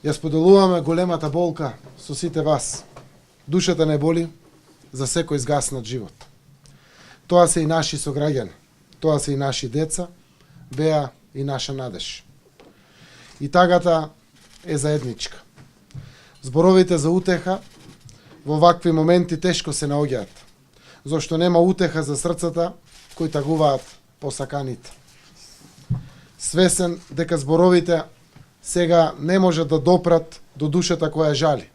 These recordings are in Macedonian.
Ја споделуваме големата болка со сите вас. Душата не боли за секој згаснат живот. Тоа се и наши сограѓани, тоа се и наши деца, беа и наша надеж. И тагата е заедничка. Зборовите за утеха во вакви моменти тешко се наоѓаат, зашто нема утеха за срцата кои тагуваат посаканите. Свесен дека зборовите сега не може да допрат до душата која жали,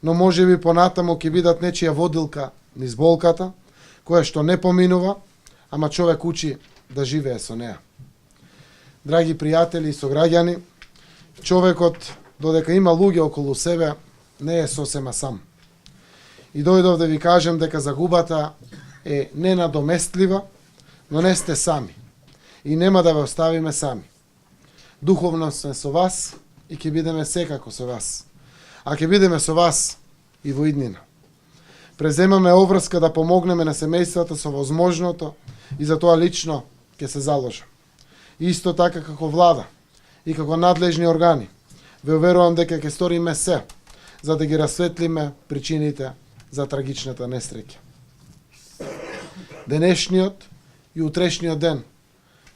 но може би понатамо ќе бидат нечија водилка низ болката, која што не поминува, ама човек учи да живее со неа. Драги пријатели и сограѓани, човекот, додека има луѓе околу себе, не е сосема сам. И дојдов да ви кажем дека загубата е ненадоместлива, но не сте сами. И нема да ве оставиме сами. Духовно сме со вас и ќе бидеме секако со вас. А ќе бидеме со вас и во иднина. Преземаме обврска да помогнеме на семејствата со возможното и за тоа лично ќе се заложам. Исто така како влада и како надлежни органи, ве уверувам дека ќе сториме се за да ги расветлиме причините за трагичната несреќа. Денешниот и утрешниот ден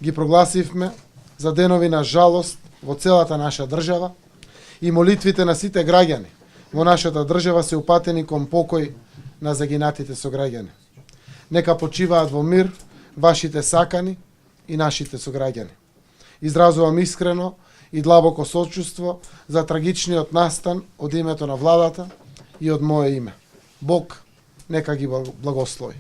ги прогласивме за денови на жалост во целата наша држава и молитвите на сите граѓани во нашата држава се упатени кон покој на загинатите сограѓани. Нека почиваат во мир вашите сакани и нашите сограѓани. Изразувам искрено и длабоко сочувство за трагичниот настан од името на владата и од мое име. Бог нека ги благослови.